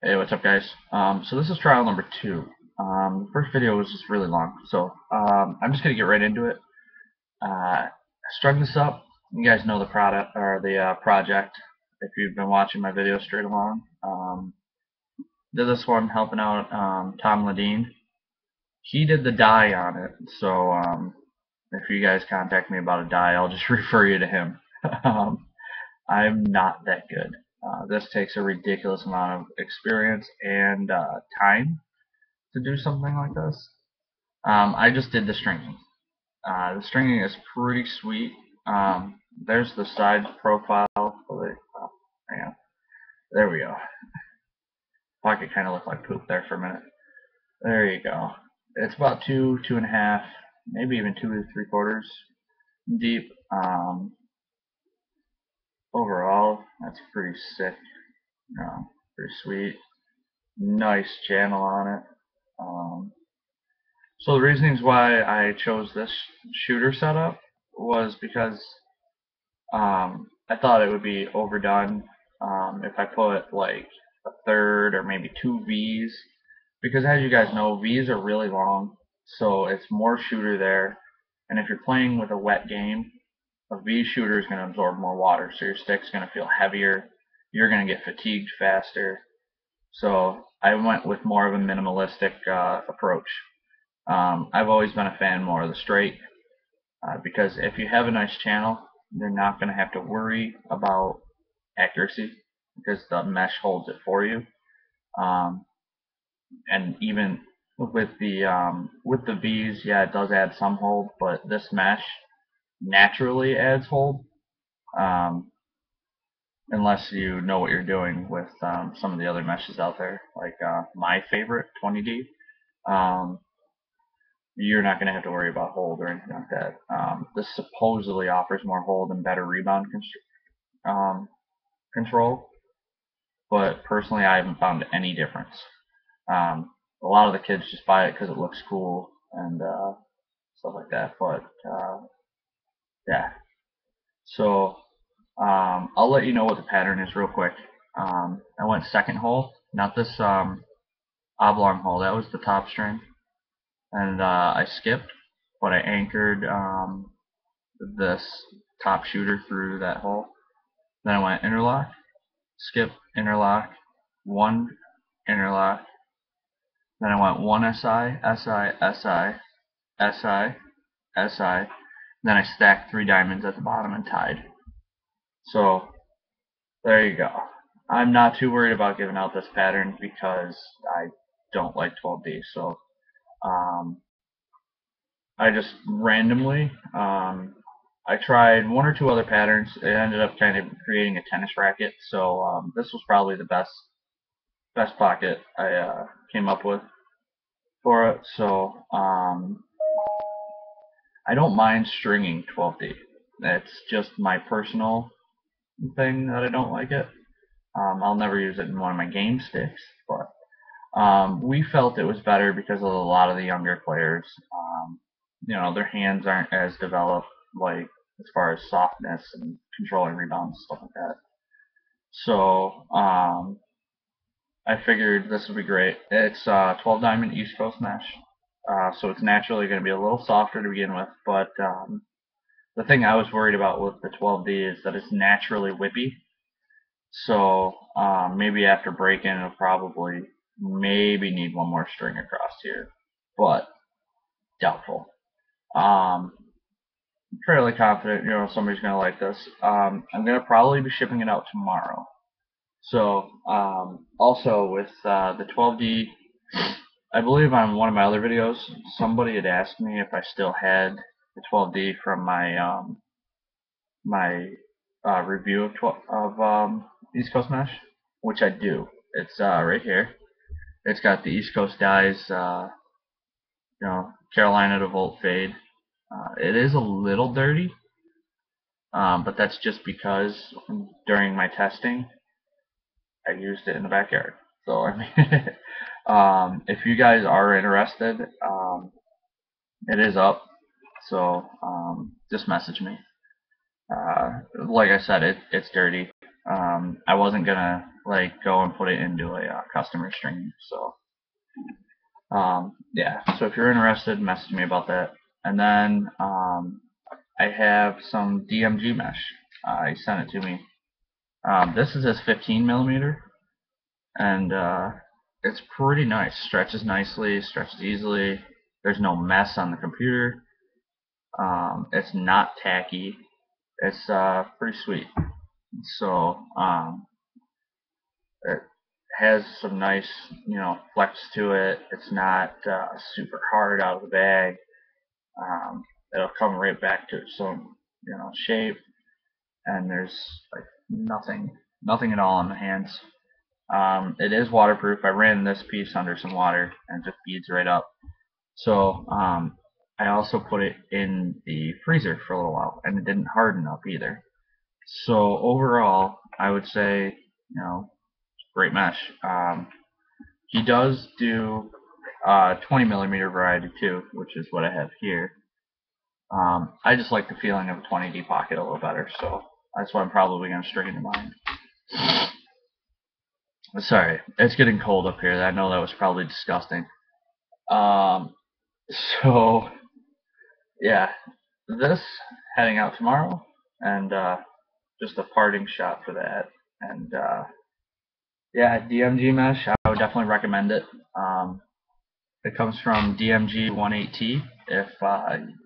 Hey, what's up, guys? So this is trial number two. The first video was just really long, so I'm just gonna get right into it. I strung this up. You guys know the product or the project if you've been watching my videos straight along. Did this one helping out Tom Ladine. He did the die on it, so if you guys contact me about a die, I'll just refer you to him. um, I'm not that good. This takes a ridiculous amount of experience and time to do something like this. I just did the stringing. The stringing is pretty sweet. There's the side profile. Hang on. There we go. Pocket kind of looked like poop there for a minute. There you go. It's about 2.5, maybe even 2 3/4 deep. Overall, that's pretty sick. Pretty sweet. Nice channel on it. So the reasons why I chose this shooter setup was because I thought it would be overdone if I put like a third or maybe two V's, because as you guys know, V's are really long, so it's more shooter there. And if you're playing with a wet game, a V shooter is going to absorb more water, so your stick's going to feel heavier. You're going to get fatigued faster. So I went with more of a minimalistic approach. I've always been a fan more of the straight, because if you have a nice channel, you're not going to have to worry about accuracy because the mesh holds it for you. Um, and even with the V's, yeah, it does add some hold, but this mesh naturally adds hold, um, unless you know what you're doing with some of the other meshes out there, like my favorite 20D. Um, you're not going to have to worry about hold or anything like that. This supposedly offers more hold and better rebound um, control, but personally, I haven't found any difference. A lot of the kids just buy it because it looks cool and stuff like that. But yeah, so I'll let you know what the pattern is real quick. I went second hole, not this oblong hole. That was the top string, and I skipped, but I anchored this top shooter through that hole. Then I went interlock, skip, interlock, one interlock. Then I went one SI, SI, SI, SI, SI. Then I stacked 3 diamonds at the bottom and tied. So there you go. I'm not too worried about giving out this pattern because I don't like 12D. So um, I just randomly I tried one or two other patterns. It ended up kind of creating a tennis racket. So this was probably the best pocket I came up with for it. So I don't mind stringing 12D. It's just my personal thing that I don't like it. I'll never use it in one of my game sticks, but we felt it was better because of a lot of the younger players. Their hands aren't as developed, like as far as softness and controlling rebounds and stuff like that. So I figured this would be great. It's 12 diamond East Coast mesh, so it's naturally going to be a little softer to begin with. But the thing I was worried about with the 12D is that it's naturally whippy. So maybe after break-in, it'll probably maybe need one more string across here, but doubtful. I'm fairly confident, somebody's gonna like this. I'm gonna probably be shipping it out tomorrow. So also with the 12D, I believe on one of my other videos, somebody had asked me if I still had the 12D from my review of East Coast Mesh, which I do. It's right here. It's got the East Coast dies, Carolina to Volt fade. It is a little dirty, but that's just because during my testing, I used it in the backyard. So I mean, if you guys are interested, it is up. So just message me. Like I said, it's dirty. I wasn't gonna like go and put it into a customer stream. So yeah. So if you're interested, message me about that. And then I have some DMG mesh. He sent it to me. This is his 15 millimeter, and it's pretty nice. Stretches nicely, stretches easily. There's no mess on the computer. It's not tacky. It's pretty sweet. So it has some nice, flex to it. It's not super hard out of the bag. It'll come right back to some, shape, and there's like nothing at all on the hands. It is waterproof. I ran this piece under some water and it just beads right up. So I also put it in the freezer for a little while, and it didn't harden up either. So overall, I would say, great mesh. He does do 20 millimeter variety too, which is what I have here. I just like the feeling of a 20D pocket a little better, so that's why I'm probably going to string it to mine. Sorry, it's getting cold up here. I know that was probably disgusting. So yeah, this heading out tomorrow, and just a parting shot for that. And yeah, DMG mesh, I would definitely recommend it. It comes from DMG 18T. If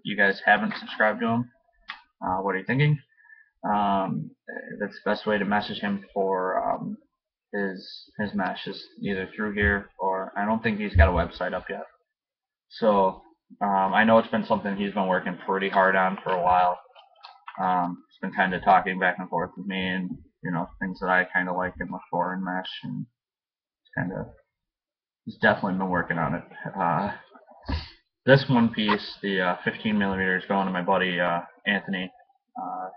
you guys haven't subscribed to him, what are you thinking? That's the best way to message him for his mesh is either through here, or I don't think he's got a website up yet. So I know it's been something he's been working pretty hard on for a while. He's been kind of talking back and forth with me, and things that I kind of like and look for in mesh, and he's definitely been working on it. This one piece, the 15 millimeter, is going to my buddy Anthony.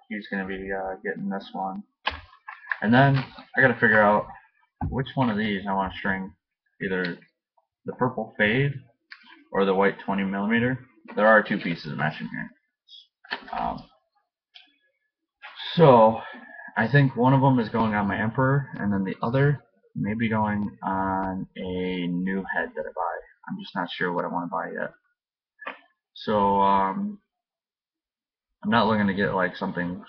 He's going to be getting this one, and then I got to figure out which one of these I want to string, either the purple fade or the white 20 millimeter. There are two pieces of mesh in here. So I think one of them is going on my Emperor, and then the other may be going on a new head that I buy. I'm just not sure what I want to buy yet. So I'm not looking to get like something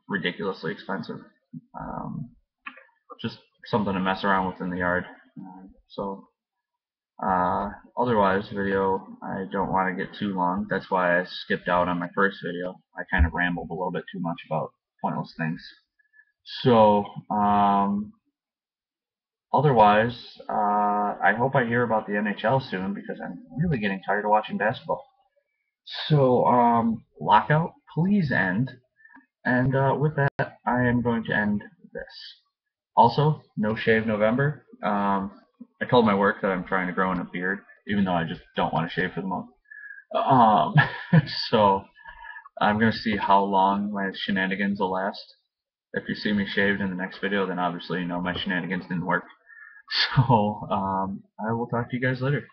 ridiculously expensive. Just something to mess around with in the yard. Otherwise, video, I don't want to get too long. That's why I skipped out on my first video. I kind of rambled a little bit too much about pointless things. So, otherwise, I hope I hear about the NHL soon, because I'm really getting tired of watching basketball. So, lockout, please end. And with that, I am going to end this. Also, no shave November. I told my work that I'm trying to grow in a beard, even though I just don't want to shave for the month. So I'm going to see how long my shenanigans will last. If you see me shaved in the next video, then obviously you know my shenanigans didn't work. So I will talk to you guys later.